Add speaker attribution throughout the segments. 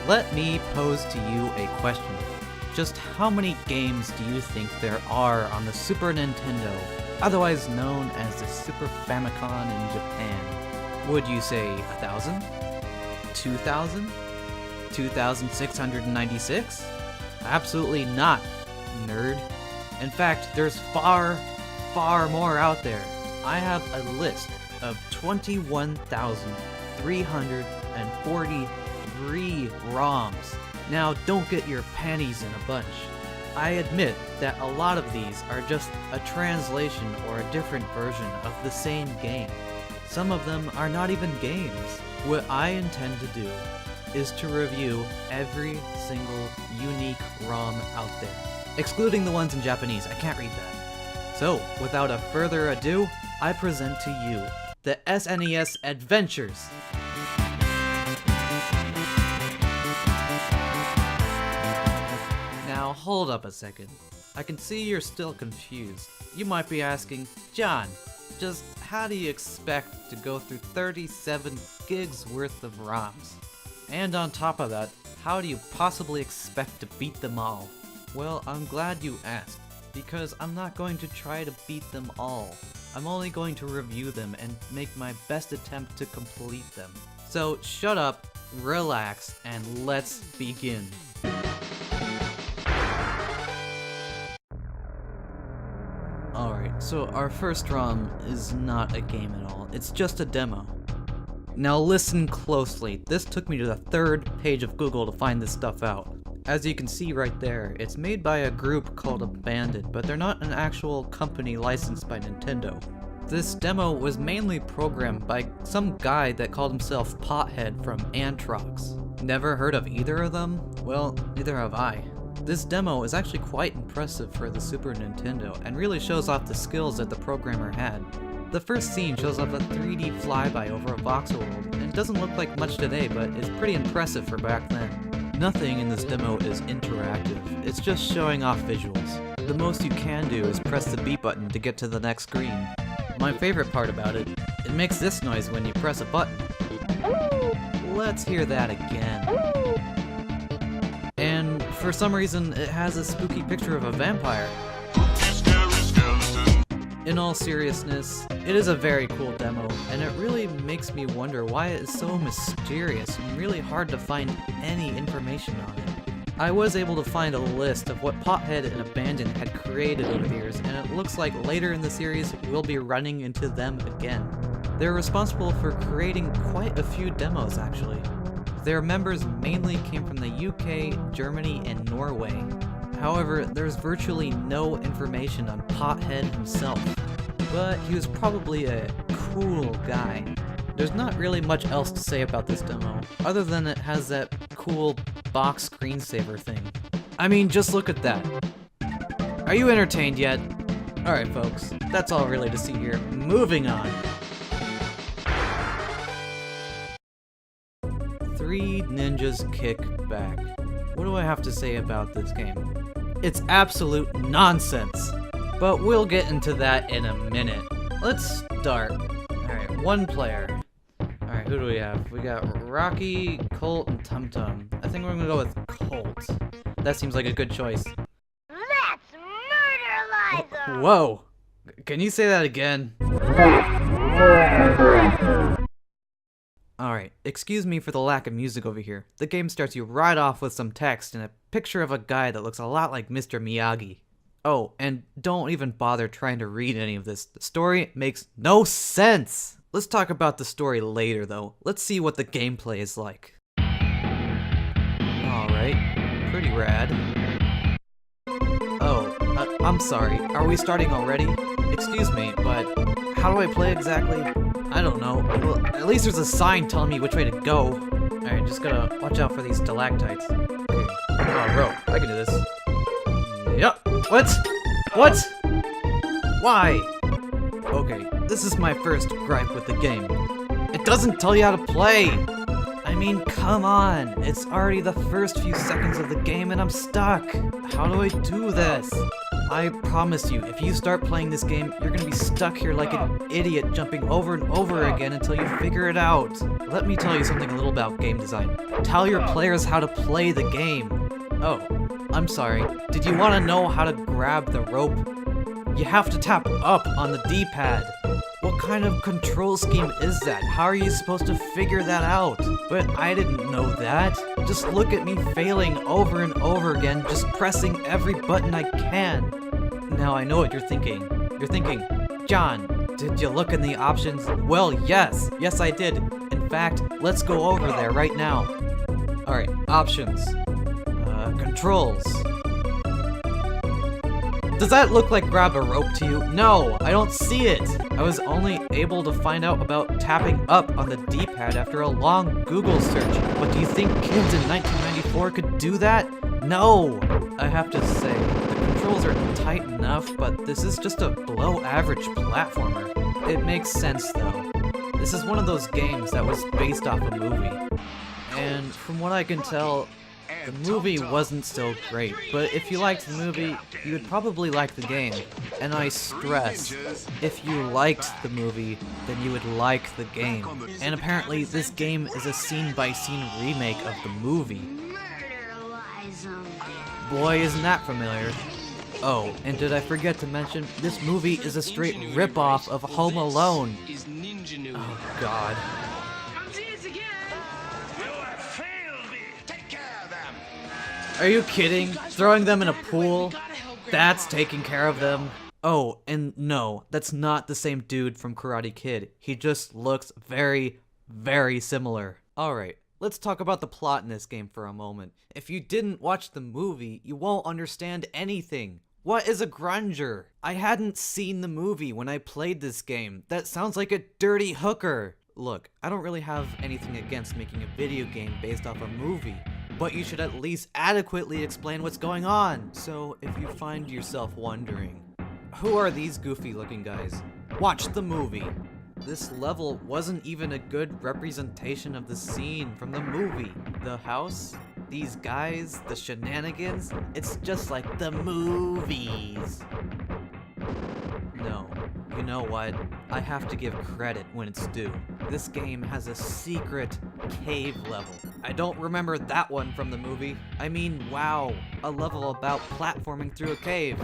Speaker 1: let me pose to you a question. Just how many games do you think there are on the Super Nintendo, otherwise known as the Super Famicom in Japan? Would you say 1,000? 2,000? 2,696? Absolutely not, nerd. In fact, there's far, far more out there. I have a list of 21,343 ROMs. Now, don't get your panties in a bunch. I admit that a lot of these are just a translation or a different version of the same game. Some of them are not even games. What I intend to do is to review every single unique ROM out there, excluding the ones in Japanese. I can't read that. So, without a further ado, I present to you the SNES Adventures. Now, hold up a second. I can see you're still confused. You might be asking, John, just how do you expect to go through 37 gigs worth of ROMs? And on top of that, how do you possibly expect to beat them all? Well, I'm glad you asked, because I'm not going to try to beat them all. I'm only going to review them and make my best attempt to complete them. So shut up, relax, and let's begin. Alright, so our first ROM is not a game at all, it's just a demo. Now listen closely, this took me to the third page of Google to find this stuff out. As you can see right there, it's made by a group called Abandoned, but they're not an actual company licensed by Nintendo. This demo was mainly programmed by some guy that called himself Pothead from Antrox. Never heard of either of them? Well, neither have I. This demo is actually quite impressive for the Super Nintendo, and really shows off the skills that the programmer had. The first scene shows off a 3D flyby over a voxel world, and it doesn't look like much today, but it's pretty impressive for back then. Nothing in this demo is interactive, it's just showing off visuals. The most you can do is press the B button to get to the next screen. My favorite part about it, it makes this noise when you press a button. Let's hear that again. And for some reason, it has a spooky picture of a vampire. In all seriousness, it is a very cool demo, and it really makes me wonder why it is so mysterious and really hard to find any information on it. I was able to find a list of what Pothead and Abandon had created over the years, and it looks like later in the series we'll be running into them again. They're responsible for creating quite a few demos actually. Their members mainly came from the UK, Germany, and Norway. However, there's virtually no information on Pothead himself, but he was probably a cool guy. There's not really much else to say about this demo, other than it has that cool box screensaver thing. I mean, just look at that. Are you entertained yet? Alright folks, that's all really to see here. Moving on! 3 Ninjas Kick Back. What do I have to say about this game? It's absolute nonsense! But we'll get into that in a minute. Let's start. Alright, 1 player. Alright, who do we have? We got Rocky, Colt, and Tum Tum. I think we're gonna go with Colt. That seems like a good choice.
Speaker 2: Let's murder Liza!
Speaker 1: Whoa! Can you say that again? Alright, excuse me for the lack of music over here. The game starts you right off with some text and a picture of a guy that looks a lot like Mr. Miyagi. Oh, and don't even bother trying to read any of this. The story makes no sense! Let's talk about the story later though. Let's see what the gameplay is like. Alright, pretty rad. Oh, I'm sorry, are we starting already? Excuse me, but how do I play exactly? I don't know. Well, at least there's a sign telling me which way to go. Alright, just gotta watch out for these stalactites. Okay. Oh, bro, I can do this. Yup. What? What? Why? Okay, this is my first gripe with the game. It doesn't tell you how to play! I I mean, come on! It's already the first few seconds of the game and I'm stuck! How do I do this? I promise you, if you start playing this game, you're gonna be stuck here like an idiot jumping over and over again until you figure it out. Let me tell you something a little about game design. Tell your players how to play the game. Oh, I'm sorry. Did you want to know how to grab the rope? You have to tap up on the D-pad. What kind of control scheme is that? How are you supposed to figure that out? But I didn't know that. Just look at me failing over and over again, just pressing every button I can. Now I know what you're thinking. You're thinking, John, did you look in the options? Well, yes. Yes, I did. In fact, let's go over there right now. Alright, options. Controls. Does that look like grab a rope to you? No, I don't see it. I was only able to find out about tapping up on the D-pad after a long Google search. But do you think kids in 1994 could do that? No! I have to say, the controls are tight enough, but this is just a below-average platformer. It makes sense, though. This is one of those games that was based off a movie. And from what I can tell, the movie wasn't so great, but if you liked the movie, you would probably like the game. And I stress, if you liked the movie, then you would like the game. And apparently, this game is a scene-by-scene remake of the movie. Boy, isn't that familiar. Oh, and did I forget to mention, this movie is a straight rip-off of Home Alone. Oh, God. Are you kidding? Throwing them in a pool? That's taking care of them. Oh, and no, that's not the same dude from Karate Kid. He just looks very, very similar. Alright, let's talk about the plot in this game for a moment. If you didn't watch the movie, you won't understand anything. What is a grunger? I hadn't seen the movie when I played this game. That sounds like a dirty hooker. Look, I don't really have anything against making a video game based off a movie, but you should at least adequately explain what's going on. So if you find yourself wondering, who are these goofy looking guys? Watch the movie. This level wasn't even a good representation of the scene from the movie. The house, these guys, the shenanigans, it's just like the movies. No, you know what? I have to give credit when it's due. This game has a secret cave level. I don't remember that one from the movie. I mean, wow, a level about platforming through a cave.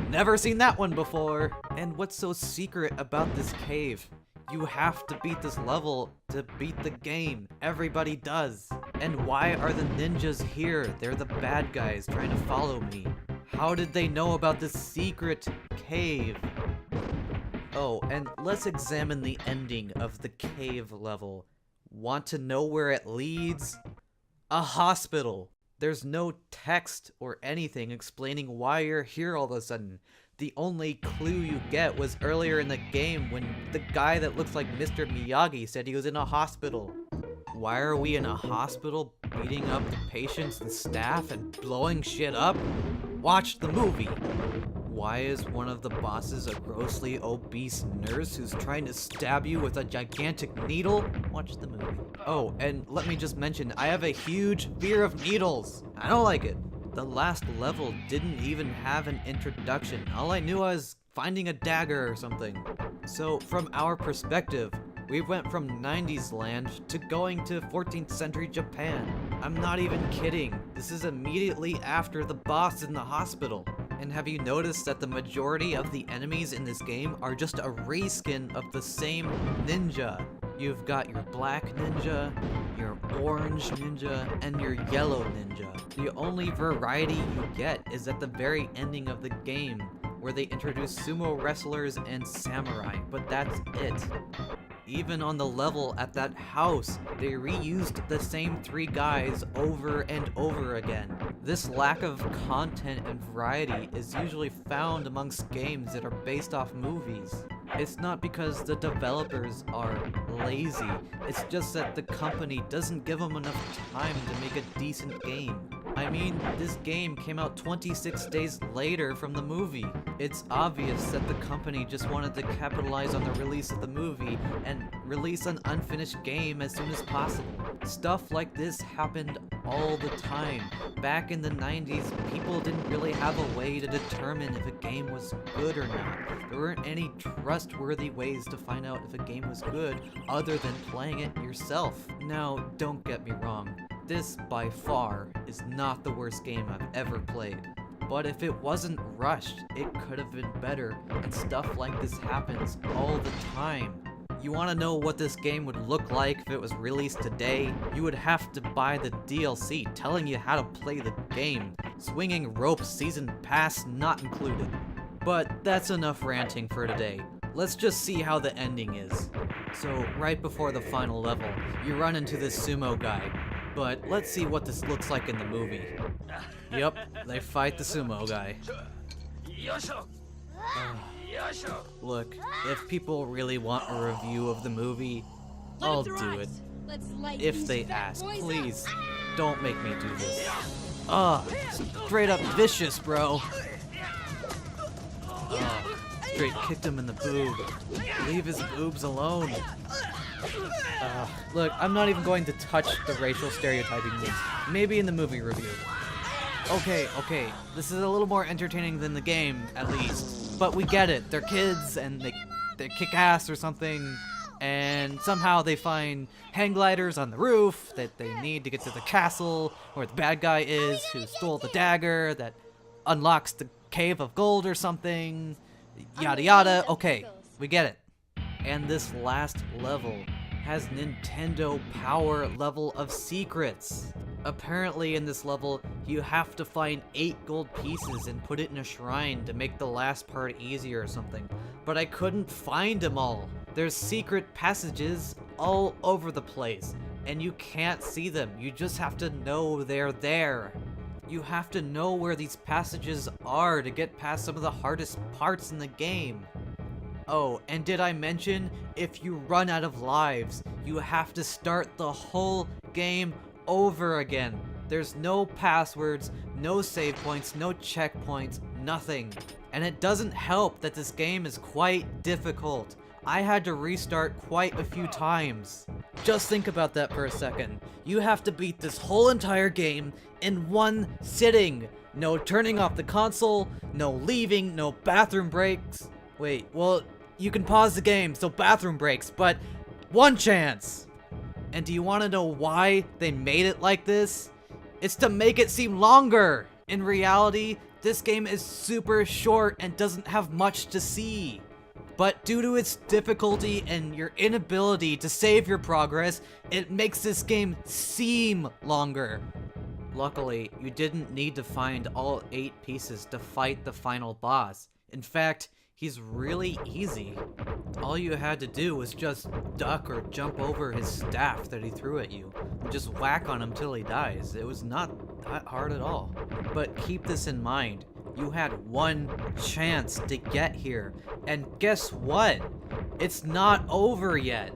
Speaker 1: Never seen that one before. And what's so secret about this cave? You have to beat this level to beat the game. Everybody does. And why are the ninjas here? They're the bad guys trying to follow me. How did they know about this secret cave? Oh, and let's examine the ending of the cave level. Want to know where it leads? A hospital. There's no text or anything explaining why you're here all of a sudden. The only clue you get was earlier in the game when the guy that looks like Mr. Miyagi said he was in a hospital. Why are we in a hospital beating up the patients and staff and blowing shit up? Watch the movie. Why is one of the bosses a grossly obese nurse who's trying to stab you with a gigantic needle? Watch the movie. Oh, and let me just mention, I have a huge fear of needles. I don't like it. The last level didn't even have an introduction. All I knew was finding a dagger or something. So from our perspective, we went from 90s land to going to 14th century Japan. I'm not even kidding. This is immediately after the boss in the hospital. And have you noticed that the majority of the enemies in this game are just a reskin of the same ninja? You've got your black ninja, your orange ninja, and your yellow ninja. The only variety you get is at the very ending of the game, where they introduce sumo wrestlers and samurai, but that's it. Even on the level at that house, they reused the same 3 guys over and over again. This lack of content and variety is usually found amongst games that are based off movies. It's not because the developers are lazy, it's just that the company doesn't give them enough time to make a decent game. I mean, this game came out 26 days later from the movie. It's obvious that the company just wanted to capitalize on the release of the movie and release an unfinished game as soon as possible. Stuff like this happened all the time. Back in the 90s, people didn't really have a way to determine if a game was good or not. There weren't any trustworthy ways to find out if a game was good other than playing it yourself. Now, don't get me wrong. This, by far, is not the worst game I've ever played. But if it wasn't rushed, it could have been better, and stuff like this happens all the time. You want to know what this game would look like if it was released today? You would have to buy the DLC telling you how to play the game. Swinging Rope Season Pass not included. But that's enough ranting for today. Let's just see how the ending is. So, right before the final level, you run into this sumo guy. But let's see what this looks like in the movie. Yep, they fight the sumo guy. Look, if people really want a review of the movie, I'll do it. If they ask, please, don't make me do this. Straight up vicious, bro. Straight kicked him in the boob. Leave his boobs alone. Look, I'm not even going to touch the racial stereotyping moves. Maybe in the movie review. Okay, this is a little more entertaining than the game, at least. But we get it. They're kids, and they kick ass or something, and somehow they find hang gliders on the roof that they need to get to the castle where the bad guy is, who stole the dagger that unlocks the cave of gold or something. Yada yada. Okay, we get it. And this last level has Nintendo Power level of secrets. Apparently in this level, you have to find 8 gold pieces and put it in a shrine to make the last part easier or something. But I couldn't find them all. There's secret passages all over the place, and you can't see them. You just have to know they're there. You have to know where these passages are to get past some of the hardest parts in the game. Oh, and did I mention, if you run out of lives, you have to start the whole game over again. There's no passwords, no save points, no checkpoints, nothing. And it doesn't help that this game is quite difficult. I had to restart quite a few times. Just think about that for a second. You have to beat this whole entire game in one sitting. No turning off the console, no leaving, no bathroom breaks. Wait, well, you can pause the game, so bathroom breaks, but one chance. And do you want to know why they made it like this? It's to make it seem longer. In reality, this game is super short and doesn't have much to see. But due to its difficulty and your inability to save your progress, it makes this game seem longer. Luckily, you didn't need to find all 8 pieces to fight the final boss. In fact, he's really easy. All you had to do was just duck or jump over his staff that he threw at you, and just whack on him till he dies. It was not that hard at all. But keep this in mind. You had one chance to get here, and guess what? It's not over yet.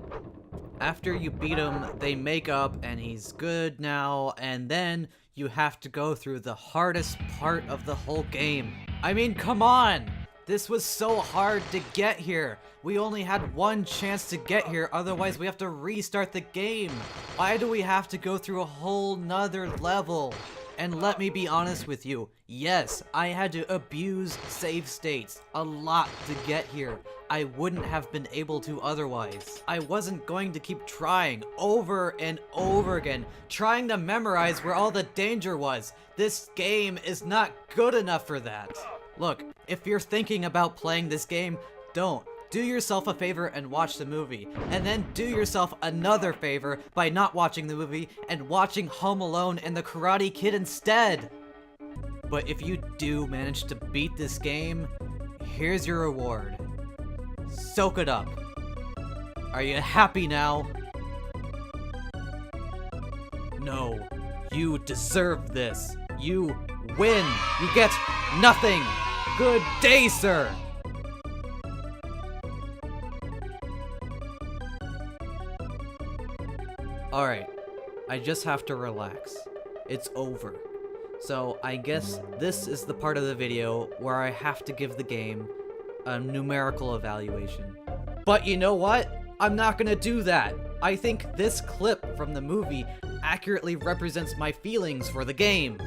Speaker 1: After you beat him, they make up and he's good now, and then you have to go through the hardest part of the whole game. I mean, come on! This was so hard to get here. We only had one chance to get here, otherwise we have to restart the game. Why do we have to go through a whole nother level? And let me be honest with you, yes, I had to abuse save states a lot to get here. I wouldn't have been able to otherwise. I wasn't going to keep trying over and over again, trying to memorize where all the danger was. This game is not good enough for that. Look, if you're thinking about playing this game, don't. Do yourself a favor and watch the movie, and then do yourself another favor by not watching the movie and watching Home Alone and The Karate Kid instead. But if you do manage to beat this game, here's your reward. Soak it up. Are you happy now? No, you deserve this. You win. You get nothing. Good day, sir. Alright, I just have to relax. It's over. So I guess this is the part of the video where I have to give the game a numerical evaluation. But you know what? I'm not gonna do that. I think this clip from the movie accurately represents my feelings for the game.